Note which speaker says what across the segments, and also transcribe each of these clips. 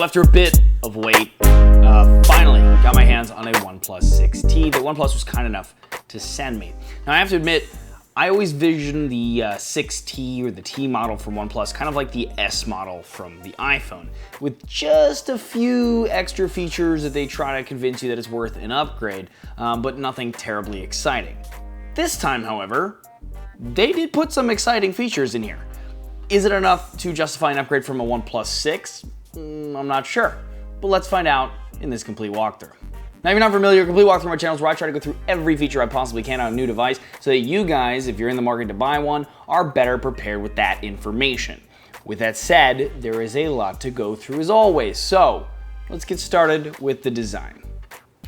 Speaker 1: after a bit of wait, finally got my hands on a OnePlus 6T that OnePlus was kind enough to send me. Now I have to admit, I always vision the 6T or the T model from OnePlus kind of like the S model from the iPhone, with just a few extra features that they try to convince you that it's worth an upgrade, but nothing terribly exciting. This time, however, they did put some exciting features in here. Is it enough to justify an upgrade from a OnePlus 6? I'm not sure, but let's find out in this complete walkthrough. Now, if you're not familiar, complete walkthrough my channel is where I try to go through every feature I possibly can on a new device so that you guys, if you're in the market to buy one, are better prepared with that information. With that said, there is a lot to go through as always, so let's get started with the design.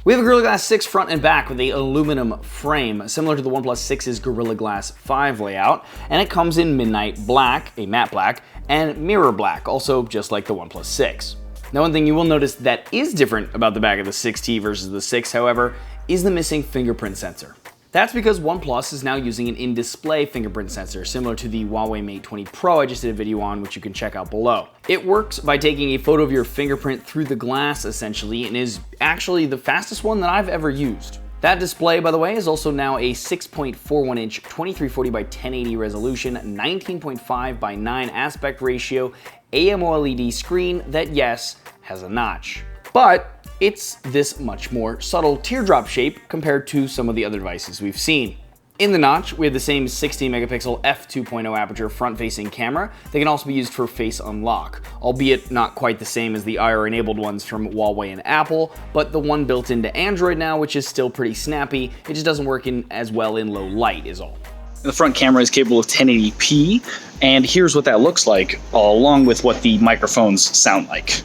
Speaker 1: We have a Gorilla Glass 6 front and back with a aluminum frame, similar to the OnePlus 6's Gorilla Glass 5 layout, and it comes in midnight black, a matte black, and mirror black, also just like the OnePlus 6. Now, one thing you will notice that is different about the back of the 6T versus the 6, however, is the missing fingerprint sensor. That's because OnePlus is now using an in-display fingerprint sensor, similar to the Huawei Mate 20 Pro I just did a video on, which you can check out below. It works by taking a photo of your fingerprint through the glass, essentially, and is actually the fastest one that I've ever used. That display, by the way, is also now a 6.41-inch 2340 by 1080 resolution, 19.5 by 9 aspect ratio, AMOLED screen that, yes, has a notch. But it's this much more subtle teardrop shape compared to some of the other devices we've seen. In the notch, we have the same 16 megapixel f2.0 aperture front-facing camera that can also be used for face unlock, albeit not quite the same as the IR-enabled ones from Huawei and Apple, but the one built into Android now, which is still pretty snappy. It just doesn't work as well in low light is all.
Speaker 2: The front camera is capable of 1080p, and here's what that looks like, along with what the microphones sound like.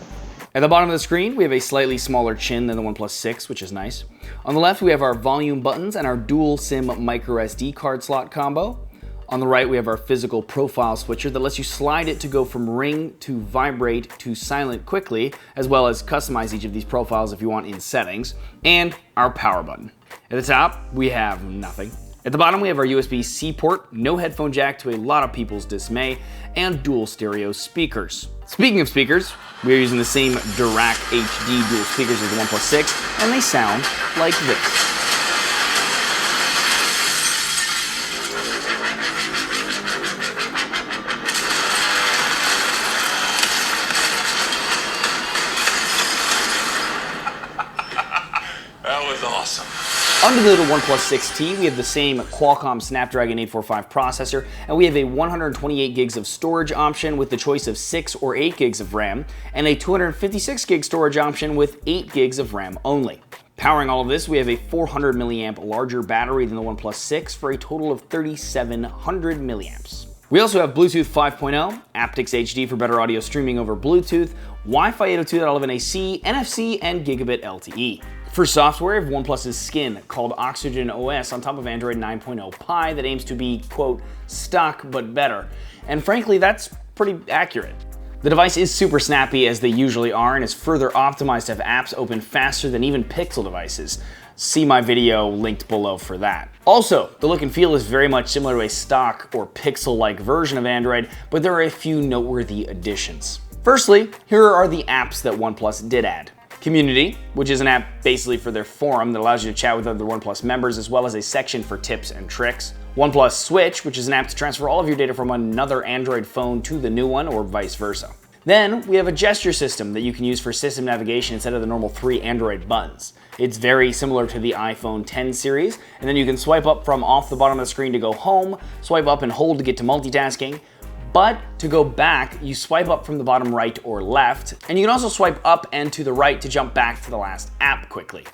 Speaker 1: At the bottom of the screen, we have a slightly smaller chin than the OnePlus 6, which is nice. On the left, we have our volume buttons and our dual SIM micro SD card slot combo. On the right, we have our physical profile switcher that lets you slide it to go from ring to vibrate to silent quickly, as well as customize each of these profiles if you want in settings, and our power button. At the top, we have nothing. At the bottom, we have our USB-C port, no headphone jack to a lot of people's dismay, and dual stereo speakers. Speaking of speakers, we are using the same Dirac HD dual speakers as the OnePlus 6, and they sound like this.
Speaker 3: That was awesome.
Speaker 1: Under the OnePlus 6T, we have the same Qualcomm Snapdragon 845 processor, and we have a 128 gigs of storage option with the choice of 6 or 8 gigs of RAM, and a 256 gig storage option with 8 gigs of RAM only. Powering all of this, we have a 400 milliamp larger battery than the OnePlus 6 for a total of 3,700 milliamps. We also have Bluetooth 5.0, aptX HD for better audio streaming over Bluetooth, Wi-Fi 802.11ac, NFC, and Gigabit LTE. For software, we have OnePlus's skin called Oxygen OS on top of Android 9.0 Pie that aims to be, quote, stock but better. And frankly, that's pretty accurate. The device is super snappy as they usually are and is further optimized to have apps open faster than even Pixel devices. See my video linked below for that. Also, the look and feel is very much similar to a stock or Pixel-like version of Android, but there are a few noteworthy additions. Firstly, here are the apps that OnePlus did add. Community, which is an app basically for their forum that allows you to chat with other OnePlus members, as well as a section for tips and tricks. OnePlus Switch, which is an app to transfer all of your data from another Android phone to the new one, or vice versa. Then we have a gesture system that you can use for system navigation instead of the normal 3 Android buttons. It's very similar to the iPhone 10 series, and then you can swipe up from off the bottom of the screen to go home, swipe up and hold to get to multitasking. But to go back, you swipe up from the bottom right or left, and you can also swipe up and to the right to jump back to the last app quickly.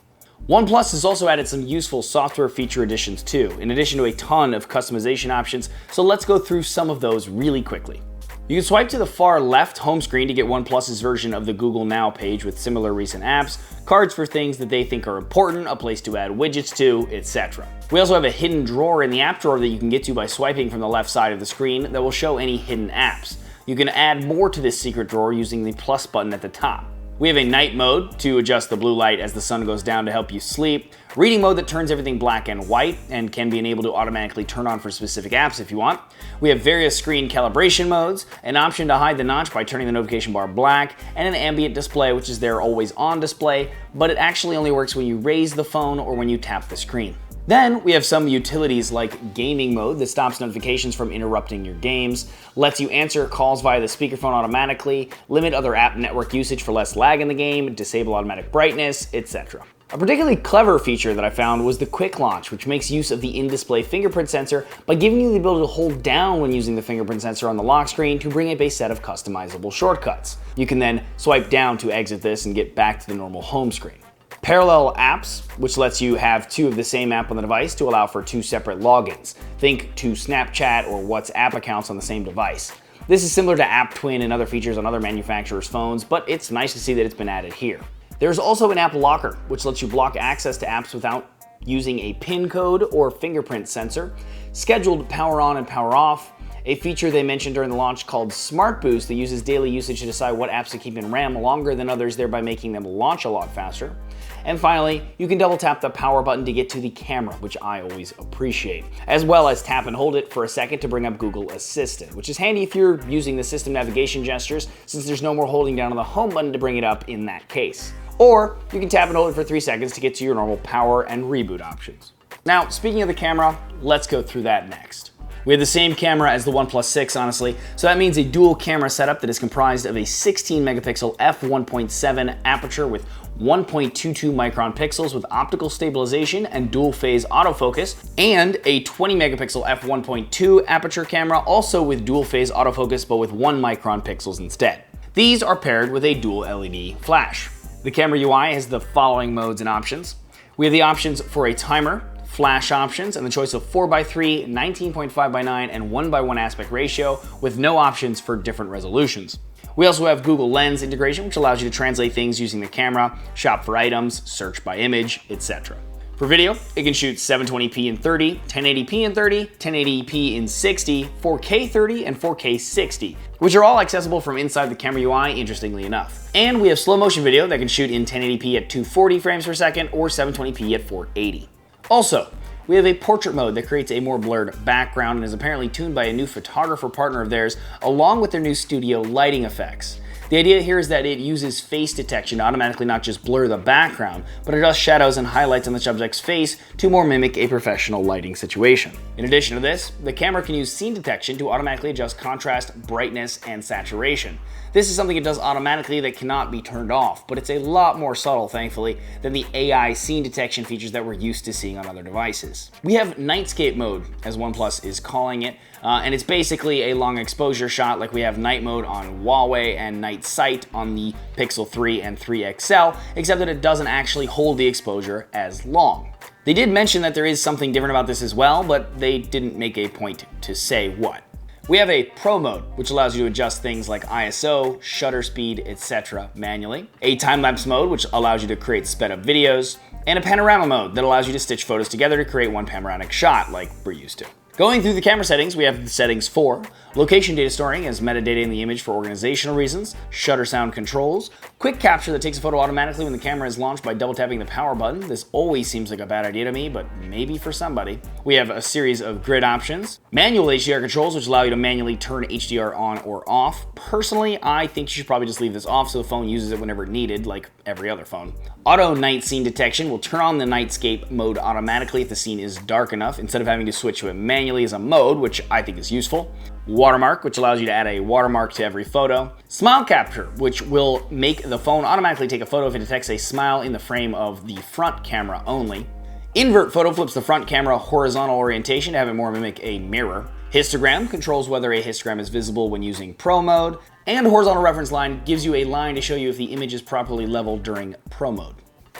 Speaker 1: OnePlus has also added some useful software feature additions too, in addition to a ton of customization options, so let's go through some of those really quickly. You can swipe to the far left home screen to get OnePlus's version of the Google Now page with similar recent apps, cards for things that they think are important, a place to add widgets to, etc. We also have a hidden drawer in the app drawer that you can get to by swiping from the left side of the screen that will show any hidden apps. You can add more to this secret drawer using the plus button at the top. We have a night mode to adjust the blue light as the sun goes down to help you sleep. Reading mode that turns everything black and white and can be enabled to automatically turn on for specific apps if you want. We have various screen calibration modes, an option to hide the notch by turning the notification bar black, and an ambient display, which is their always on display, but it actually only works when you raise the phone or when you tap the screen. Then we have some utilities like gaming mode that stops notifications from interrupting your games, lets you answer calls via the speakerphone automatically, limit other app network usage for less lag in the game, disable automatic brightness, etc. A particularly clever feature that I found was the quick launch, which makes use of the in-display fingerprint sensor by giving you the ability to hold down when using the fingerprint sensor on the lock screen to bring up a set of customizable shortcuts. You can then swipe down to exit this and get back to the normal home screen. Parallel apps, which lets you have two of the same app on the device to allow for two separate logins. Think to Snapchat or WhatsApp accounts on the same device. This is similar to App Twin and other features on other manufacturers' phones, but it's nice to see that it's been added here. There's also an app locker, which lets you block access to apps without using a PIN code or fingerprint sensor. Scheduled power on and power off, a feature they mentioned during the launch called Smart Boost that uses daily usage to decide what apps to keep in RAM longer than others, thereby making them launch a lot faster. And finally, you can double tap the power button to get to the camera, which I always appreciate, as well as tap and hold it for a second to bring up Google Assistant, which is handy if you're using the system navigation gestures, since there's no more holding down on the home button to bring it up in that case. Or you can tap and hold it for 3 seconds to get to your normal power and reboot options. Now, speaking of the camera, let's go through that next. We have the same camera as the OnePlus 6, honestly, so that means a dual camera setup that is comprised of a 16 megapixel f1.7 aperture with 1.22 micron pixels with optical stabilization and dual phase autofocus, and a 20 megapixel f1.2 aperture camera also with dual phase autofocus but with 1 micron pixels instead. These are paired with a dual LED flash. The camera UI has the following modes and options. We have the options for a timer, flash options, and the choice of 4:3, 19.5:9, and 1:1 aspect ratio with no options for different resolutions. We also have Google Lens integration, which allows you to translate things using the camera, shop for items, search by image, etc. For video, it can shoot 720p in 30, 1080p in 30, 1080p in 60, 4K 30, and 4K 60, which are all accessible from inside the camera UI, interestingly enough. And we have slow motion video that can shoot in 1080p at 240 frames per second or 720p at 480. Also, we have a portrait mode that creates a more blurred background and is apparently tuned by a new photographer partner of theirs, along with their new studio lighting effects. The idea here is that it uses face detection to automatically not just blur the background, but adjust shadows and highlights on the subject's face to more mimic a professional lighting situation. In addition to this, the camera can use scene detection to automatically adjust contrast, brightness, and saturation. This is something it does automatically that cannot be turned off, but it's a lot more subtle, thankfully, than the AI scene detection features that we're used to seeing on other devices. We have Nightscape mode, as OnePlus is calling it, and it's basically a long exposure shot like we have night mode on Huawei and night sight on the Pixel 3 and 3 XL, except that it doesn't actually hold the exposure as long. They did mention that there is something different about this as well, but they didn't make a point to say what. We have a Pro mode, which allows you to adjust things like ISO, shutter speed, etc. manually. A time-lapse mode, which allows you to create sped-up videos. And a panorama mode that allows you to stitch photos together to create one panoramic shot like we're used to. Going through the camera settings, we have the settings for location data storing as metadata in the image for organizational reasons, shutter sound controls, quick capture that takes a photo automatically when the camera is launched by double tapping the power button. This always seems like a bad idea to me, but maybe for somebody. We have a series of grid options, manual HDR controls, which allow you to manually turn HDR on or off. Personally, I think you should probably just leave this off so the phone uses it whenever needed, like every other phone. Auto night scene detection will turn on the nightscape mode automatically if the scene is dark enough, instead of having to switch to it manually as a mode, which I think is useful. Watermark, which allows you to add a watermark to every photo. Smile capture, which will make the phone automatically take a photo if it detects a smile in the frame of the front camera only. Invert photo flips the front camera horizontal orientation to have it more mimic a mirror. Histogram controls whether a histogram is visible when using Pro mode. And horizontal reference line gives you a line to show you if the image is properly leveled during Pro mode.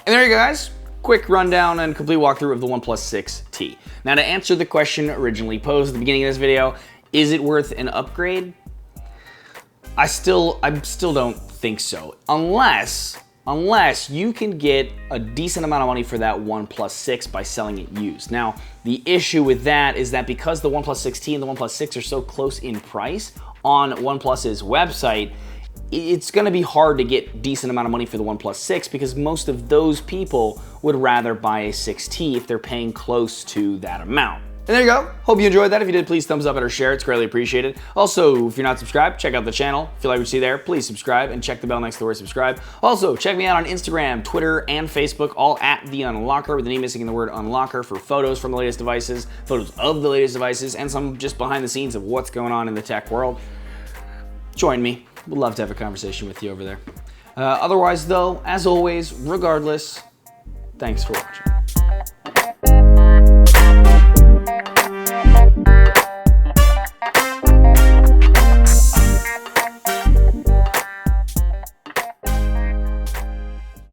Speaker 1: And there you go, guys. Quick rundown and complete walkthrough of the OnePlus 6T. Now, to answer the question originally posed at the beginning of this video, is it worth an upgrade? I still don't think so. Unless you can get a decent amount of money for that OnePlus 6 by selling it used. Now, the issue with that is that because the OnePlus 6T and the OnePlus 6 are so close in price on OnePlus's website, it's going to be hard to get decent amount of money for the OnePlus 6 because most of those people would rather buy a 6T if they're paying close to that amount. And there you go. Hope you enjoyed that. If you did, please thumbs up it or share. It's greatly appreciated. Also, if you're not subscribed, check out the channel. If you like what you see there, please subscribe and check the bell next to where subscribe. Also, check me out on Instagram, Twitter, and Facebook, all at The Unlocker, with an E missing in the word unlocker, for photos from the latest devices, photos of the latest devices, and some just behind the scenes of what's going on in the tech world. Join me. We'd love to have a conversation with you over there. Otherwise, though, as always, regardless, thanks for watching.